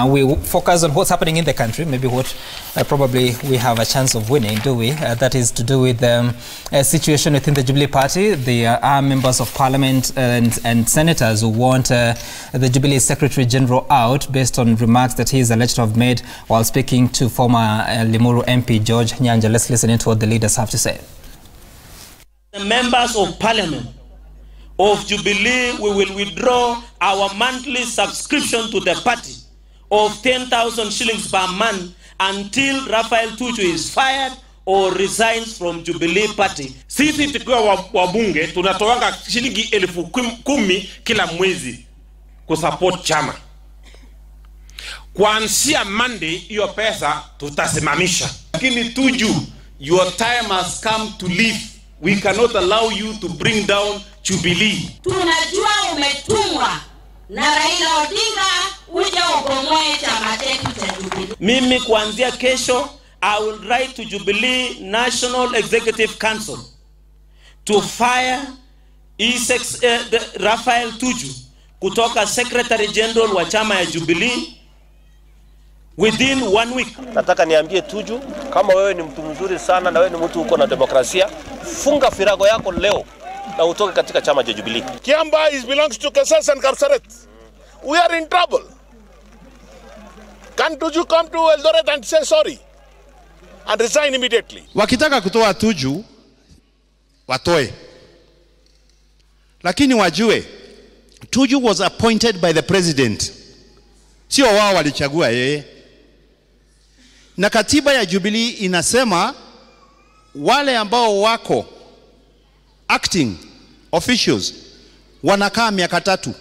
We focus on what's happening in the country, maybe what probably we have a chance of winning, do we? That is to do with a situation within the Jubilee Party. There are members of Parliament and senators who want the Jubilee Secretary General out based on remarks that he is alleged to have made while speaking to former Limuru MP George Nyanja. Let's listen in to what the leaders have to say. The members of Parliament of Jubilee, we will withdraw our monthly subscription to the party of 10,000 shillings per month until Raphael Tuju is fired or resigns from Jubilee Party. Sisi tukiwa wabunge tunatoanga shilingi 10,000 kila mwezi kusupport chama. Kuanzia Monday hiyo pesa tutasimamisha. Lakini Tuju, your time has come to leave. We cannot allow you to bring down Jubilee. Tunajua umetumwa na Raila Odinga uje ubomoe chama chetu cha Jubilee. Mimi kuanzia kesho, I will write to Jubilee National Executive Council to fire Raphael Tuju kutoka Secretary General wa chama ya Jubilee within 1 week. Nataka niambie Tuju, kama wewe ni mtu mzuri sana na wewe ni mtu uko na demokrasia, funga firago yako leo na utoke katika chama cha Jubilee. Kiamba belongs to Kasas and Kapsaret. We are in trouble. Can Tuju come to Eldoret and say sorry and resign immediately? Wakitaka kutoa Tuju, watoe. Lakini wajue, Tuju was appointed by the president. Sio wao walichagua yeye. Na katiba ya Jubilee inasema wale ambao wako acting officials wanakaa miaka 3.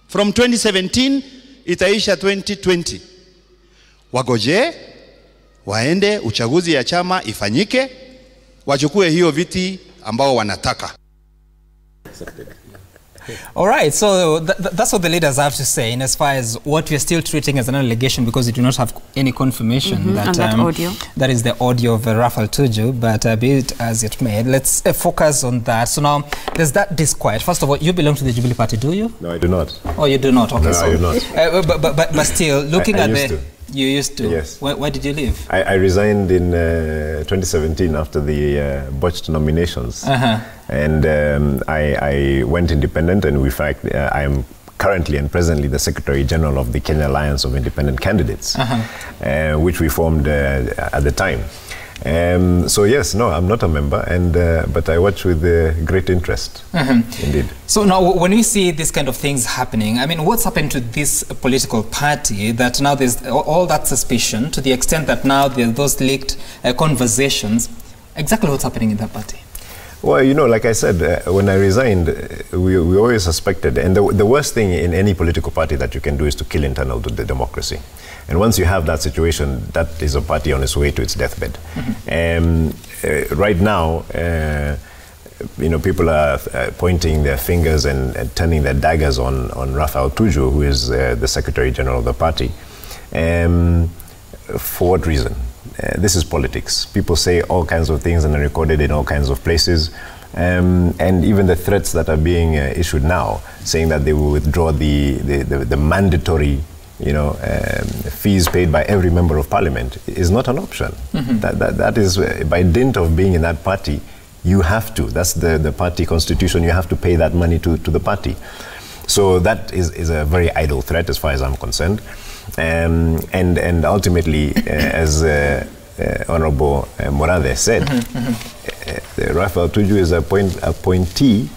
From 2017 itaisha 2020. Wagoje, waende uchaguzi ya chama ifanyike, wachukue hiyo viti ambao wanataka. All right, so that's what the leaders have to say in as far as what we're still treating as an allegation because we do not have any confirmation that, audio. That is the audio of Raphael Tuju, but be it as it may, let's focus on that. So now, there's that disquiet. First of all, you belong to the Jubilee Party, do you? No, I do not. Oh, you do not? Okay, no, so, I do not. But still, looking I at used the... to. You used to? Yes. Why did you leave? I resigned in 2017 after the botched nominations. And I went independent, and in fact, I am currently and presently the Secretary General of the Kenya Alliance of Independent Candidates, which we formed at the time. So yes, no, I'm not a member, and but I watch with great interest, indeed. So now, when we see these kind of things happening, I mean, what's happened to this political party that now there's all that suspicion to the extent that now there's those leaked conversations? Exactly what's happening in that party? Well, you know, like I said, when I resigned, we always suspected, and the worst thing in any political party that you can do is to kill internal democracy. And once you have that situation, that is a party on its way to its deathbed. Right now, you know, people are pointing their fingers and turning their daggers on Raphael Tuju, who is the Secretary General of the party. For what reason? This is politics. People say all kinds of things and are recorded in all kinds of places. And even the threats that are being issued now, saying that they will withdraw the mandatory, you know, fees paid by every member of parliament, is not an option. That is, by dint of being in that party, you have to. That's the party constitution. You have to pay that money to the party. So that is a very idle threat as far as I'm concerned. And ultimately, as Honorable Morade said, Raphael Tuju is appointee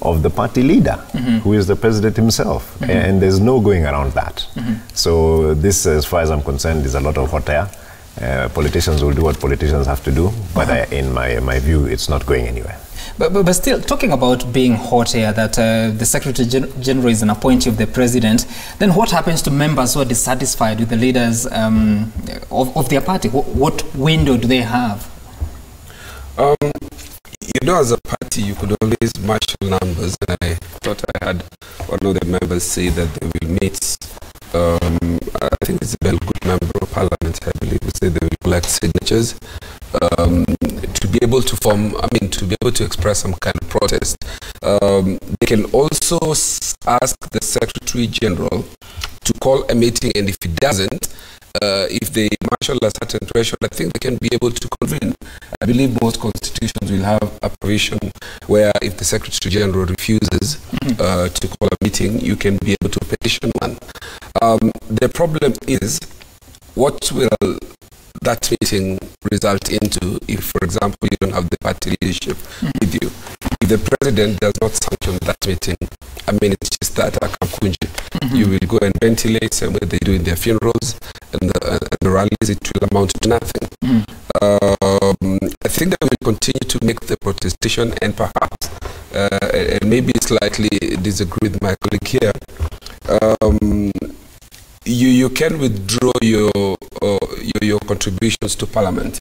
of the party leader, who is the president himself, and there's no going around that. So this, as far as I'm concerned, is a lot of hot air. Politicians will do what politicians have to do, but in my view, it's not going anywhere. But still, talking about being hot air, that the Secretary General is an appointee of the president, then what happens to members who are dissatisfied with the leaders of their party? What window do they have? You know, as a party, you could always marshal numbers, and I thought I had one of the members say that they will meet. I think it's a very good member of parliament, I believe, who said they will collect signatures to be able to form, to be able to express some kind of protest. They can also ask the Secretary General to call a meeting, and if it doesn't, if they marshal a certain threshold, I think they can be able to convene. I believe most constitutions will have a provision where if the Secretary General refuses to call a meeting, you can be able to petition one. The problem is, what will that meeting result into if, for example, you don't have the party leadership with you? If the president does not sanction that meeting, I mean, it's just that you will go and ventilate, same way they do in their funerals and the rallies. It will amount to nothing. I think that we will continue to make the protestation, and perhaps, and maybe slightly disagree with my colleague here, you can withdraw your contributions to Parliament.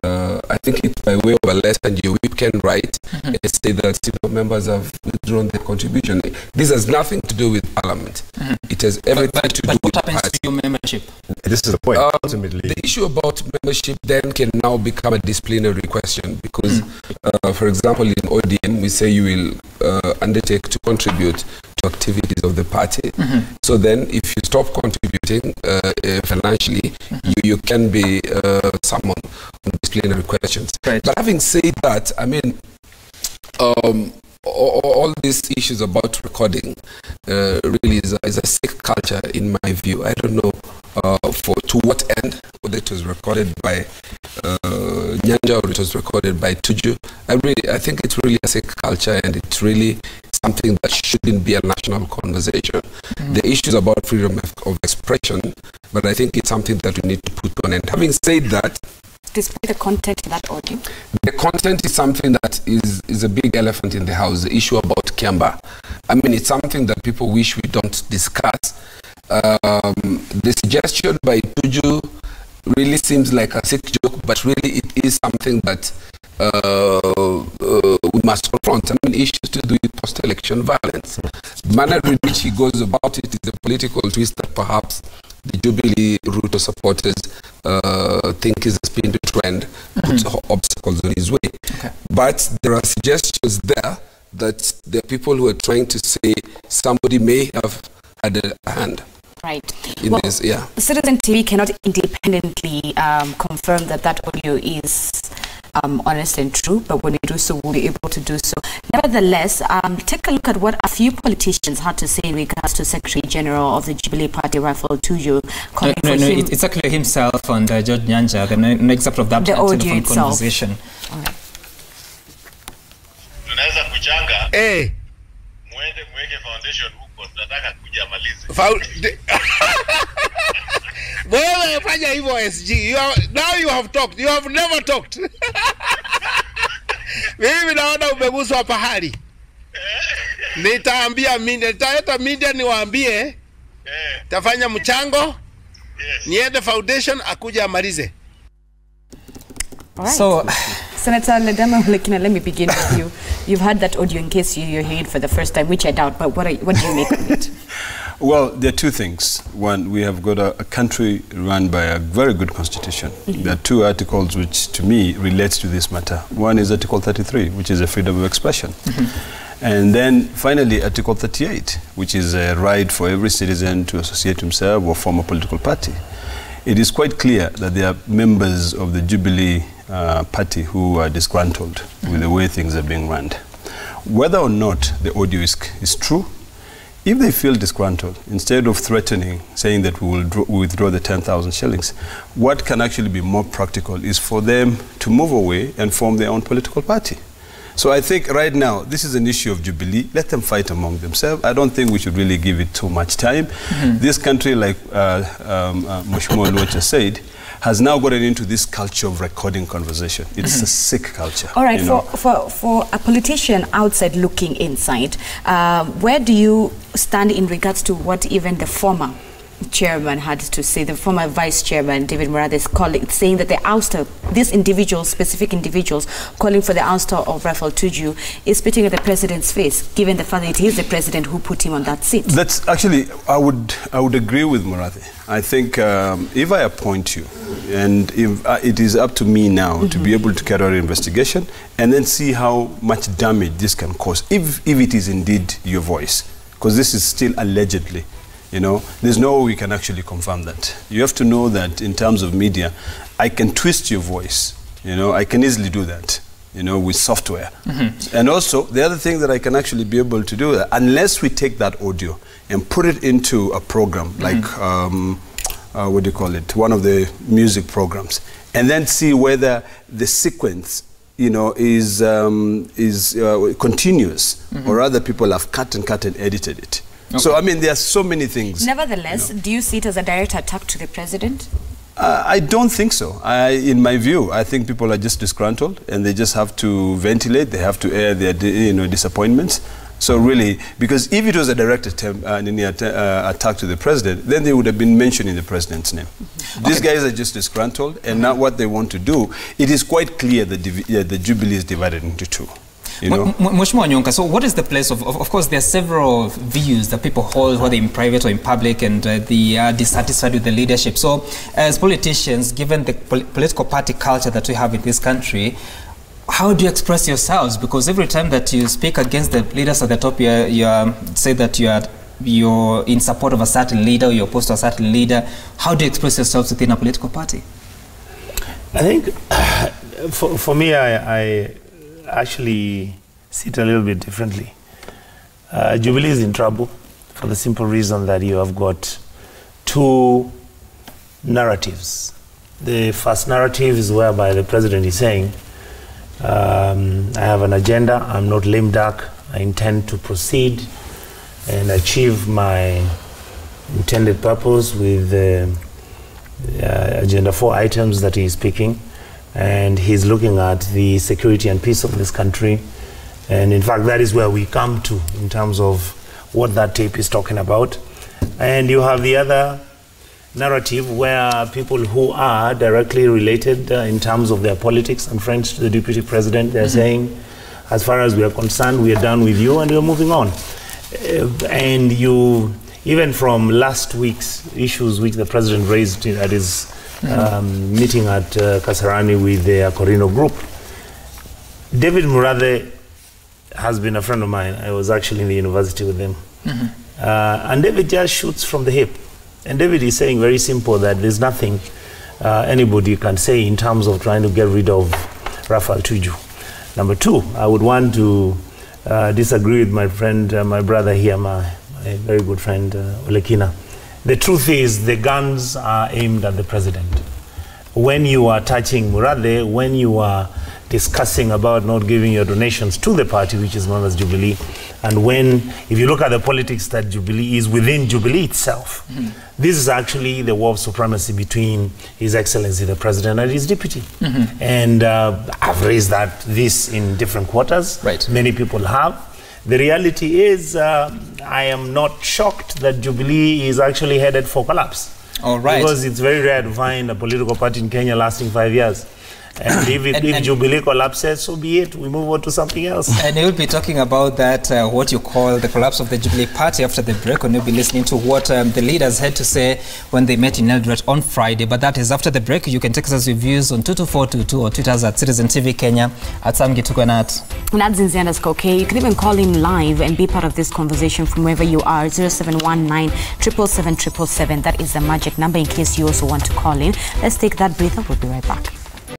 I think it's by way of a letter, and you can write and say that members have withdrawn their contribution. This has nothing to do with Parliament. It has everything to do with what happens to your membership? This is the point, ultimately. The issue about membership then can now become a disciplinary question because, for example, in ODM, we say you will undertake to contribute to activities of the party. So then if you stop contributing financially, you can be summoned on disciplinary questions. Right. But having said that, I mean, all these issues about recording really is a sick culture in my view. I don't know to what end, whether it was recorded by Nyanja or it was recorded by Tuju. I think it's really a sick culture, and it's really something that shouldn't be a national conversation. The issues about freedom of expression, but I think it's something that we need to put on. And having said that, despite the content of that audio? The content is something that is a big elephant in the house, the issue about Kemba. I mean, it's something that people wish we don't discuss. The suggestion by Tuju really seems like a sick joke, but really it is something that we must confront. I mean, issues to do with post-election violence. The manner in which he goes about it is a political twist that perhaps the Jubilee Ruto supporters think is a spin to trend, puts obstacles on his way. But there are suggestions there that there are people who are trying to say somebody may have had a hand. Right. Well, this, yeah. Citizen TV cannot independently confirm that that audio is honest and true, but when we do so, we'll be able to do so. Nevertheless, take a look at what a few politicians had to say in regards to Secretary General of the Jubilee Party, Raphael Tuju. It's actually himself and George Nyanja, the excerpt of that telephone conversation. All right. Tunaweza kuchanga muende mweke foundation huko, tunataka kuja malize. Wewe fanya hivyo SG. Now you have talked. You have never talked. Mimi naona umeguswa pahali. Nitaambia media niwaambie. Tafanya mchango. Niende foundation akuja amalize. All right. So, Senator Ledama Hulekina, let me begin with you. You've heard that audio in case you're hearing it for the first time, which I doubt, but what do you make of it? Well, there are two things. One, we have got a country run by a very good constitution. There are two articles which, to me, relates to this matter. One is Article 33, which is a freedom of expression. And then, finally, Article 38, which is a right for every citizen to associate himself or form a political party. It is quite clear that there are members of the Jubilee party who are disgruntled with the way things are being run. Whether or not the audio is true, if they feel disgruntled, instead of threatening, saying that we will withdraw the 10,000 shillings, what can actually be more practical is for them to move away and form their own political party. So I think right now, this is an issue of Jubilee. Let them fight among themselves. I don't think we should really give it too much time. This country, like Mheshimiwa Luocha said, has now gotten into this culture of recording conversation. It's a sick culture. All right, for a politician outside looking inside, where do you stand in regards to what even the former chairman had to say, the former vice chairman, David Morales, saying that the ouster, these individuals, specific individuals, calling for the ouster of Raphael Tuju is spitting at the president's face, given the fact that it is the president who put him on that seat? That's actually, I would agree with Murathi. I think if I appoint you, and if, it is up to me now to be able to carry out an investigation and then see how much damage this can cause, if it is indeed your voice, because this is still allegedly. You know, there's no way we can actually confirm that. You have to know that in terms of media, I can twist your voice. You know, I can easily do that, you know, with software. And also, the other thing that I can actually be able to do, unless we take that audio and put it into a program, like, what do you call it, one of the music programs, and then see whether the sequence, you know, is continuous, or other people have cut and edited it. Okay. So, I mean, there are so many things. Nevertheless, do you see it as a direct attack to the president? I don't think so. In my view, I think people are just disgruntled, and they just have to ventilate. They have to air their, disappointments. So really, because if it was a direct attempt, attack to the president, then they would have been mentioning the president's name. These guys are just disgruntled, and now what they want to do, it is quite clear that the Jubilee is divided into two. You know? Mheshimiwa Nyonka, so what is the place of course, there are several views that people hold, whether in private or in public, and they are dissatisfied with the leadership. So as politicians, given the political party culture that we have in this country, how do you express yourselves? Because every time that you speak against the leaders at the top, you say that you're in support of a certain leader, or you're opposed to a certain leader. How do you express yourselves within a political party? I think for me, I actually see it a little bit differently. Jubilee is in trouble for the simple reason that you have got two narratives. The first narrative is whereby the president is saying, I have an agenda, I'm not lame duck, I intend to proceed and achieve my intended purpose with the agenda 4 items that he is picking. And he's looking at the security and peace of this country. And in fact, that is where we come to in terms of what that tape is talking about. And you have the other narrative where people who are directly related in terms of their politics and friends to the deputy president, they're saying, as far as we are concerned, we are done with you and we're moving on. And you, even from last week's issues which the president raised at his meeting at Kasarani with the Corino group, David Murathe has been a friend of mine. I was actually in the university with him. And David just shoots from the hip. And David is saying very simple that there's nothing anybody can say in terms of trying to get rid of Raphael Tuju. Number two, I would want to disagree with my friend, my brother here, my very good friend, Olekina. The truth is the guns are aimed at the president. When you are touching Murathe, when you are discussing about not giving your donations to the party, which is known as Jubilee, and when, if you look at the politics that Jubilee is within Jubilee itself, this is actually the war of supremacy between His Excellency the President and his deputy. And I've raised this in different quarters. Many people have. The reality is, I am not shocked that Jubilee is actually headed for collapse. Because it's very rare to find a political party in Kenya lasting 5 years. And if Jubilee collapses, so be it. We move on to something else. And you'll be talking about that, what you call the collapse of the Jubilee Party after the break, and you'll be listening to what the leaders had to say when they met in Eldoret on Friday. But that is after the break. You can text us your views on 22422 or Twitter at Citizen TV Kenya, at Samgituganat. @Zinzi_K. You can even call in live and be part of this conversation from wherever you are. 0719 777 777. That is the magic number in case you also want to call in. Let's take that breather. We'll be right back.